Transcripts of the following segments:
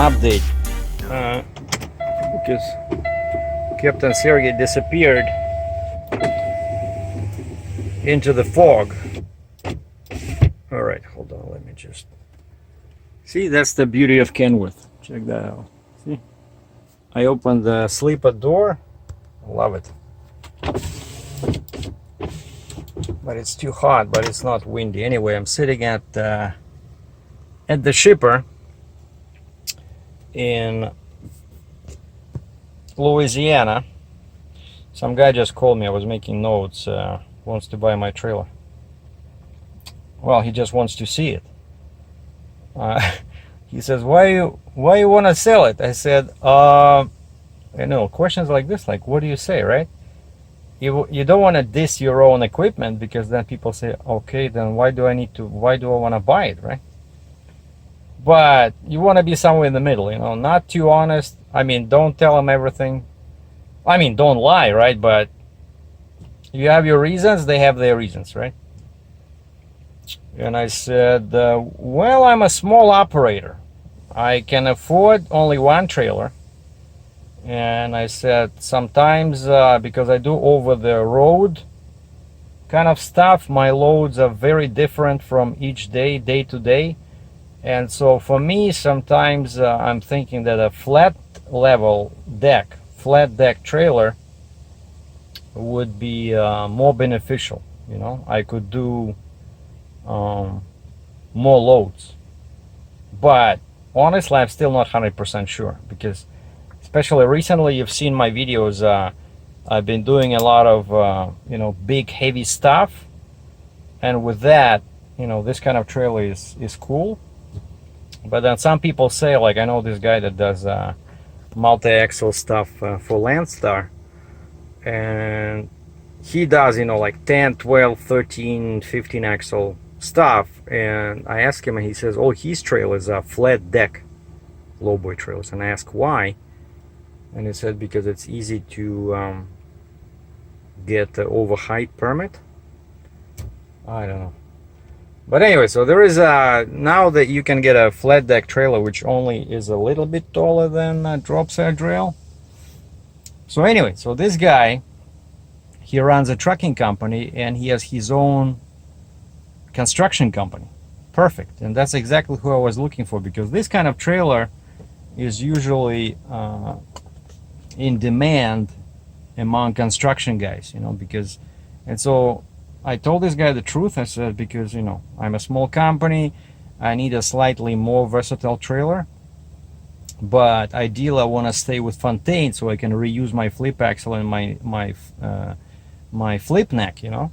update because Captain Sergei disappeared into the fog. All right, hold on, let me just see. That's the beauty of Kenworth. Check that out. See, I opened the sleeper door. Love it. But it's too hot, but it's not windy. Anyway, I'm sitting at the shipper in Louisiana. Some guy just called me. I was making notes. Wants to buy my trailer. Well, he just wants to see it. He says, why you want to sell it? I said, you know, questions like this, like, what do you say, right? You don't want to diss your own equipment, because then people say, okay, then why do I want to buy it, right? But you want to be somewhere in the middle, you know, not too honest. I mean, don't tell them everything. I mean, don't lie, right? But you have your reasons, they have their reasons, right? And I said, well, I'm a small operator. I can afford only one trailer. And I said, sometimes because I do over the road kind of stuff, my loads are very different from each day to day. And so for me, sometimes I'm thinking that a flat deck trailer would be more beneficial. You know, I could do more loads. But honestly, I'm still not 100% sure, because especially recently, you've seen my videos. I've been doing a lot of you know, big heavy stuff, and with that, you know, this kind of trailer is cool. But then some people say, like, I know this guy that does multi-axle stuff for Landstar, and he does, you know, like 10, 12, 13, 15 axle stuff. And I asked him, and he says, oh, his trailers are flat deck lowboy trailers. And I asked why, and he said because it's easy to get the over height permit. I don't know. But anyway, so there is now that you can get a flat deck trailer which only is a little bit taller than a drop side rail. So anyway, so this guy, he runs a trucking company, and he has his own construction company. Perfect. And that's exactly who I was looking for, because this kind of trailer is usually in demand among construction guys, you know, because, and so I told this guy the truth. I said, because, you know, I'm a small company, I need a slightly more versatile trailer, but ideally I want to stay with Fontaine so I can reuse my flip axle and my flip neck, you know.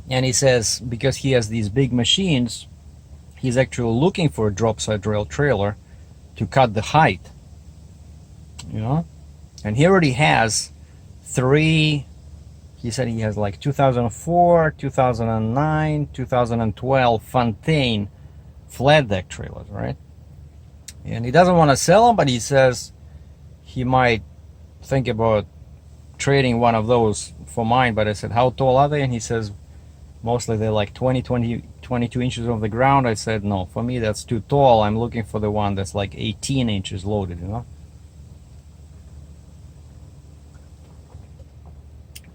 And he says, because he has these big machines, he's actually looking for a drop side rail trailer to cut the height, you know. And he already has 3, he said he has like 2004, 2009, 2012 Fontaine flat deck trailers, right? And he doesn't want to sell them, but he says he might think about trading one of those for mine. But I said, how tall are they? And he says, mostly they're like 22 inches off the ground. I said, no, for me that's too tall. I'm looking for the one that's like 18 inches loaded, you know.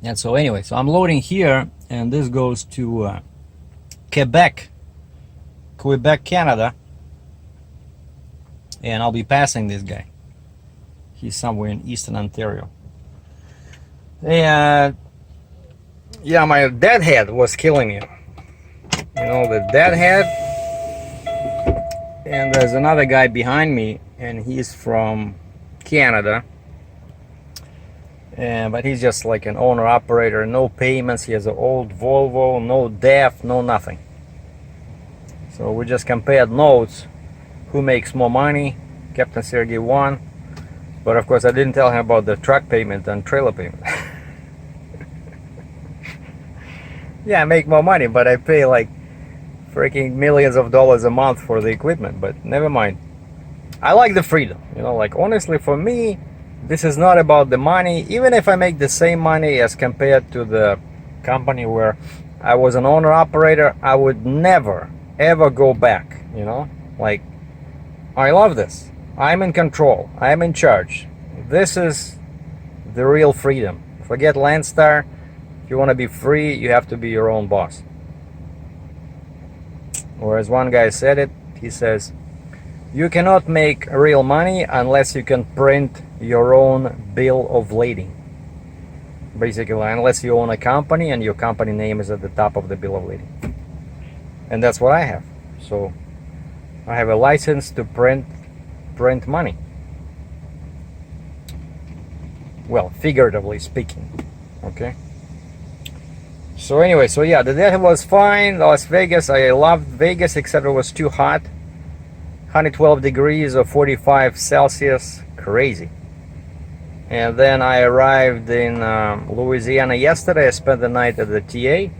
And so anyway, so I'm loading here, and this goes to Quebec, Canada, and I'll be passing this guy. He's somewhere in Eastern Ontario. And yeah, my deadhead was killing me. You know, the deadhead. And there's another guy behind me, and he's from Canada. But he's just like an owner operator, no payments. He has an old Volvo, no DEF, no nothing. So we just compared notes, who makes more money. Captain Sergei won, but of course I didn't tell him about the truck payment and trailer payment. Yeah, I make more money, but I pay like freaking millions of dollars a month for the equipment. But never mind, I like the freedom, you know. Like, honestly, for me, this is not about the money. Even if I make the same money as compared to the company where I was an owner operator, I would never ever go back, you know. Like, I love this. I'm in control. I'm in charge. This is the real freedom. Forget Landstar. If you want to be free, you have to be your own boss. Or as one guy said it, he says, you cannot make real money unless you can print your own bill of lading. Basically, unless you own a company and your company name is at the top of the bill of lading. And that's what I have. So I have a license to print money. Well, figuratively speaking. Okay. So anyway, so yeah, the day was fine. Las Vegas, I loved Vegas, except it was too hot. 112 degrees or 45 Celsius, crazy. And then I arrived in Louisiana yesterday. I spent the night at the TA.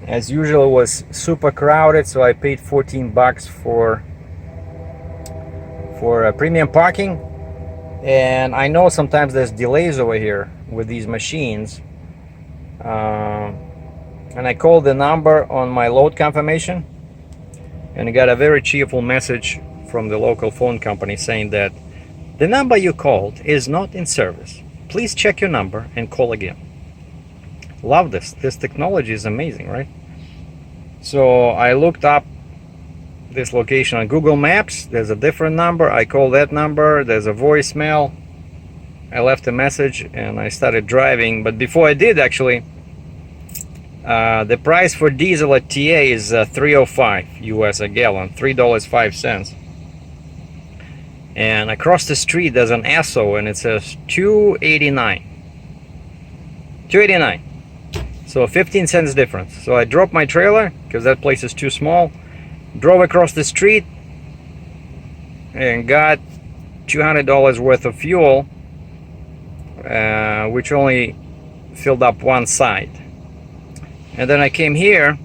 As usual, it was super crowded, so I paid 14 bucks for premium parking. And I know sometimes there's delays over here with these machines. And I called the number on my load confirmation, and I got a very cheerful message from the local phone company saying that the number you called is not in service. Please check your number and call again. Love this. This technology is amazing, right? So I looked up this location on Google Maps. There's a different number. I called that number. There's a voicemail. I left a message and I started driving. But before I did, actually, the price for diesel at TA is $3.05 US a gallon, $3.05. And across the street there's an Esso and it says $2.89. $2.89. So 15 cents difference. So I dropped my trailer because that place is too small, drove across the street and got $200 worth of fuel, which only filled up one side. And then I came here,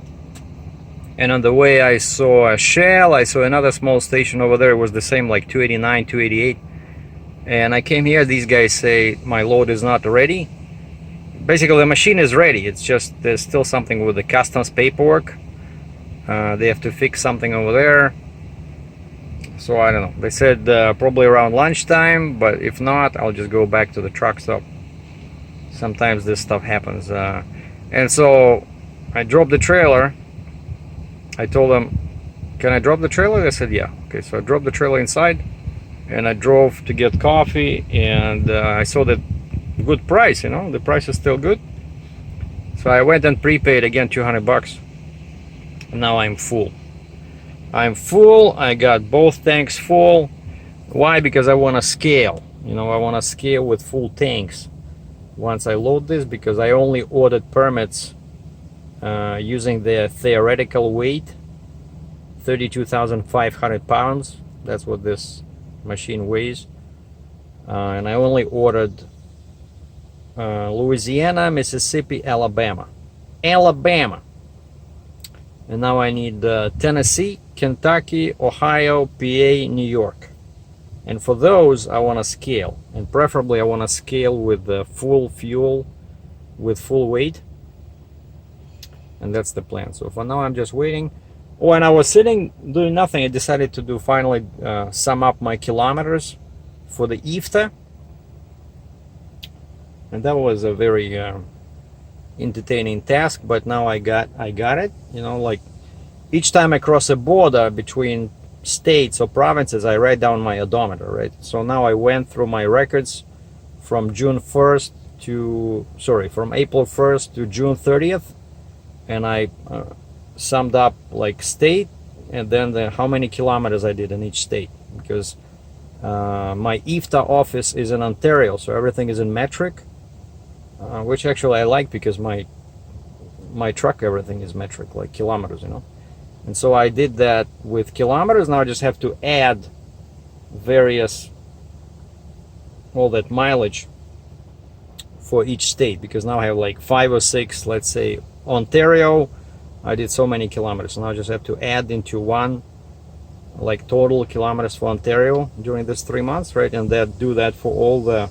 and on the way I saw a Shell. I saw another small station over there. It was the same, like $2.89, $2.88. And I came here. These guys say my load is not ready. Basically, the machine is ready. It's just there's still something with the customs paperwork. They have to fix something over there. So I don't know. They said probably around lunchtime, but if not, I'll just go back to the truck stop. Sometimes this stuff happens. And so I dropped the trailer. I told them, can I drop the trailer? They said, yeah. Okay, so I dropped the trailer inside and I drove to get coffee, and I saw that good price, you know, the price is still good. So I went and prepaid again 200 bucks. Now I'm full. I'm full. I got both tanks full. Why? Because I want to scale. You know, I want to scale with full tanks once I load this, because I only ordered permits using the theoretical weight, 32,500 pounds. That's what this machine weighs. And I only ordered Louisiana, Mississippi, Alabama. And now I need Tennessee, Kentucky, Ohio, PA, New York. And for those I want to scale, and preferably I want to scale with the full fuel, with full weight. And that's the plan. So for now I'm just waiting. Oh, and I was sitting doing nothing. I decided to do finally sum up my kilometers for the IFTA. And that was a very entertaining task, but now I got it. You know, like each time I cross a border between states or provinces, I write down my odometer, right? So now I went through my records from June 1st to, from April 1st to June 30th, and I summed up like state, and then how many kilometers I did in each state, because my IFTA office is in Ontario, so everything is in metric, which actually I like, because my truck, everything is metric, like kilometers, you know. And so I did that with kilometers. Now I just have to add various, all that mileage for each state, because now I have like 5 or 6. Let's say Ontario, I did so many kilometers. So now I just have to add into one, like total kilometers for Ontario during this 3 months, right? And then do that for all the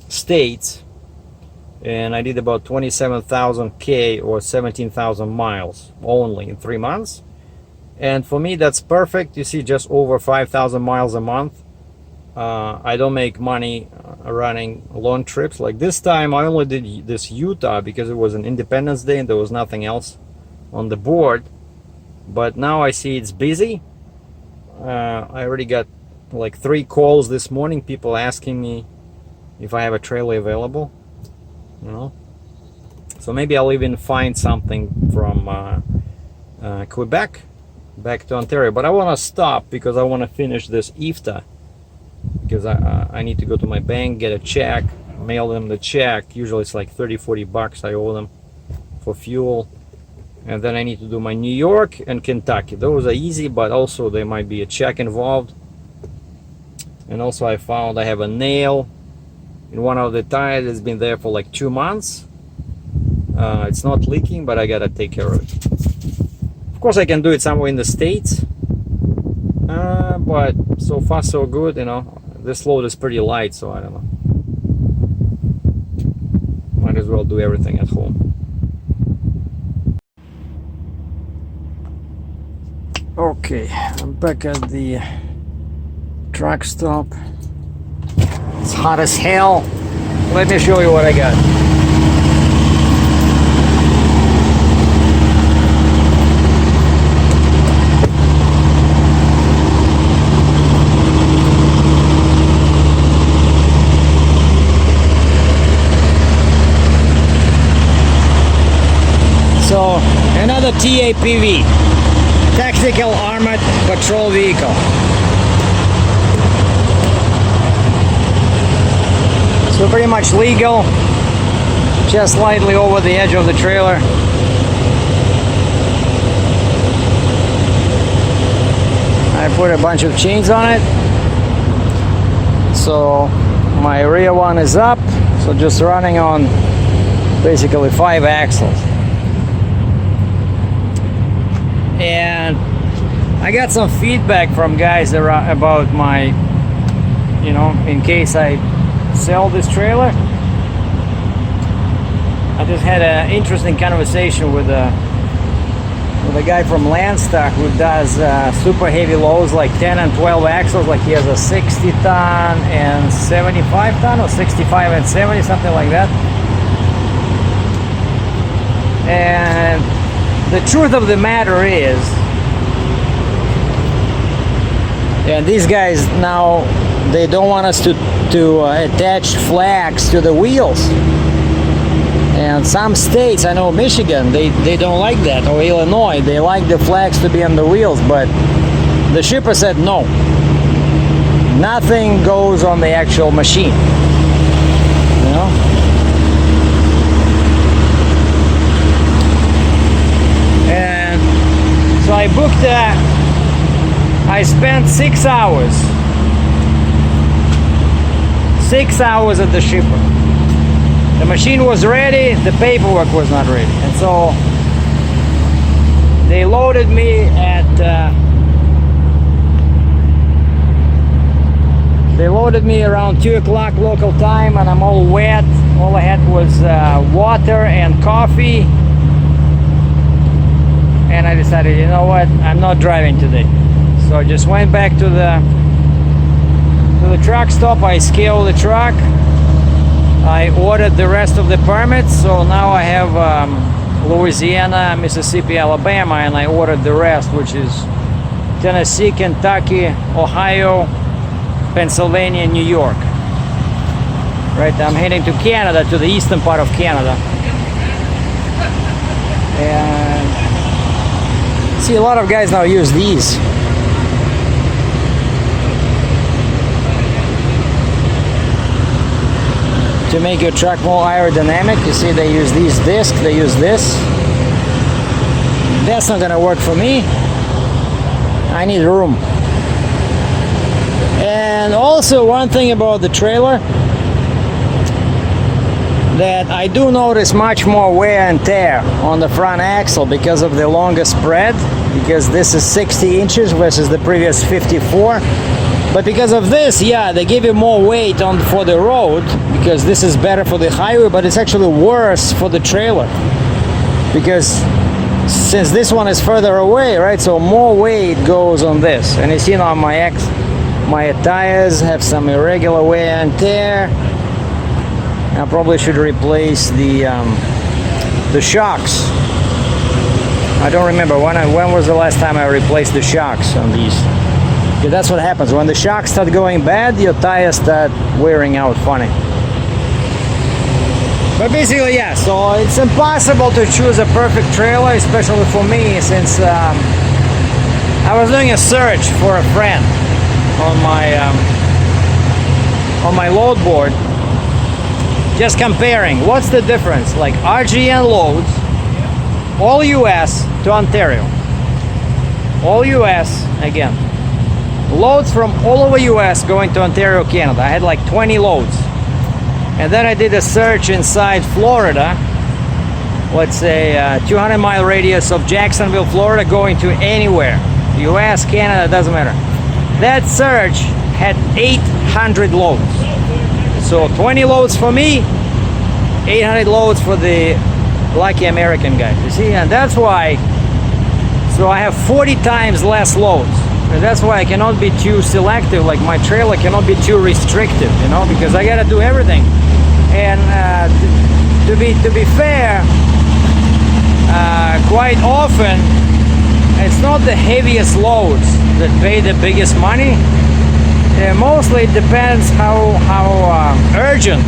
states. And I did about 27,000 K or 17,000 miles only in 3 months. And for me, that's perfect. You see, just over 5,000 miles a month. I don't make money running long trips. Like this time, I only did this Utah because it was an Independence Day and there was nothing else on the board. But now I see it's busy. I already got like 3 calls this morning, people asking me if I have a trailer available, you know. So maybe I'll even find something from Quebec back to Ontario. But I want to stop because I want to finish this IFTA, because I need to go to my bank, get a check, mail them the check. Usually it's like $30-40 I owe them for fuel. And then I need to do my New York and Kentucky. Those are easy, but also there might be a check involved. And also I found I have a nail in one of the tires. It's been there for like 2 months. It's not leaking, but I gotta take care of it. Of course I can do it somewhere in the States. But so far so good, you know. This load is pretty light, so I don't know. Might as well do everything at home. Okay, I'm back at the truck stop. It's hot as hell. Let me show you what I got. So, another TAPV. Tactical Armored Patrol Vehicle. So pretty much legal, just slightly over the edge of the trailer. I put a bunch of chains on it. So my rear one is up, so just running on basically 5 axles. And I got some feedback from guys about my, you know, in case I sell this trailer. I just had an interesting conversation with a guy from Landstar who does super heavy loads like 10 and 12 axles. Like he has a 60 ton and 75 ton, or 65 and 70, something like that. And the truth of the matter is, and these guys now, they don't want us to attach flags to the wheels. And some states, I know Michigan, they don't like that, or Illinois, they like the flags to be on the wheels, but the shipper said no. Nothing goes on the actual machine, you know? So I booked I spent 6 hours. 6 hours at the shipper. The machine was ready, the paperwork was not ready. And so they loaded me at around 2 o'clock local time, and I'm all wet. All I had was water and coffee. And I decided, you know what, I'm not driving today. So I just went back to the truck stop. I scaled the truck. I ordered the rest of the permits. So now I have Louisiana, Mississippi, Alabama, and I ordered the rest, which is Tennessee, Kentucky, Ohio, Pennsylvania, New York. Right, I'm heading to Canada, to the eastern part of Canada. And see, a lot of guys now use these. To make your truck more aerodynamic. You see, they use these discs, they use this. That's not gonna work for me. I need room. And also one thing about the trailer, that I do notice much more wear and tear on the front axle because of the longer spread, because this is 60 inches versus the previous 54. But because of this, yeah, they give you more weight for the road, because this is better for the highway, but it's actually worse for the trailer, because since this one is further away, right, so more weight goes on this. And you see now my tires have some irregular wear and tear. I probably should replace the shocks. I don't remember when was the last time I replaced the shocks on these. Yeah, that's what happens when the shocks start going bad. Your tires start wearing out funny. But basically, yeah, so it's impossible to choose a perfect trailer, especially for me, since I was doing a search for a friend on my load board, just comparing what's the difference, like RGN loads, all US to Ontario, all US again, loads from all over US going to Ontario, Canada. I had like 20 loads. And then I did a search inside Florida, let's say 200-mile radius of Jacksonville, Florida, going to anywhere, US, Canada, doesn't matter. That search had 800 loads. So 20 loads for me, 800 loads for the lucky American guy. You see, and that's why, so I have 40 times less loads. And that's why I cannot be too selective, like my trailer cannot be too restrictive, you know, because I gotta do everything. And to be fair, quite often it's not the heaviest loads that pay the biggest money. Mostly it depends how urgent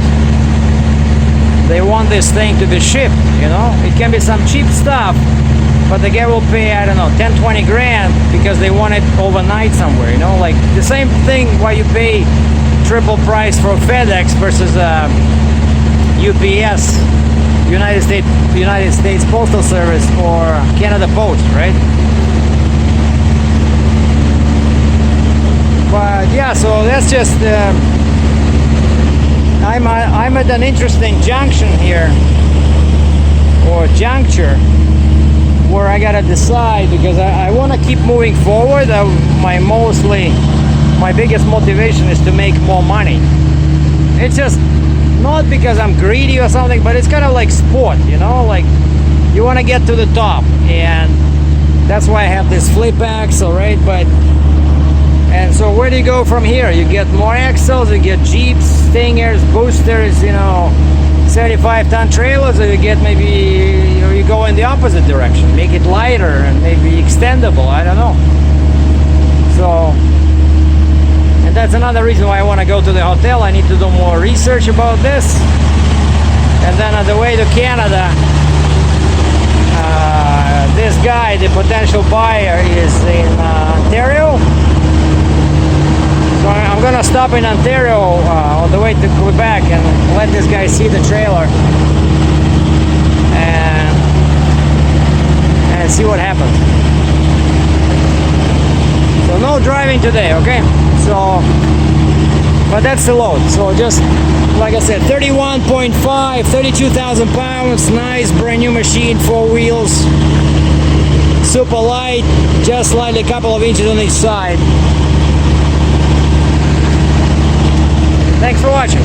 they want this thing to be shipped, you know. It can be some cheap stuff, but the guy will pay, I don't know, 10-20 grand because they want it overnight somewhere, you know. Like the same thing why you pay triple price for FedEx versus UPS, United States Postal Service, or Canada Post, right? But yeah, so that's just I'm at an interesting junction here, or juncture, where I gotta decide, because I want to keep moving forward. My biggest motivation is to make more money. It's just not because I'm greedy or something, but it's kind of like sport, you know, like you want to get to the top, and that's why I have this flip axle, right? And so where do you go from here? You get more axles, you get Jeeps, Stingers, boosters, you know, 75-ton trailers, or you get or you go in the opposite direction, make it lighter and maybe extendable, I don't know. So, and that's another reason why I want to go to the hotel. I need to do more research about this. And then on the way to Canada, this guy, the potential buyer, is in Ontario. So I'm gonna stop in Ontario on the way to Quebec and let this guy see the trailer and see what happens. So no driving today, okay? So, but that's the load. So just like I said, 31.5, 32,000 pounds, nice brand new machine, 4 wheels, super light, just slightly a couple of inches on each side. Thanks for watching.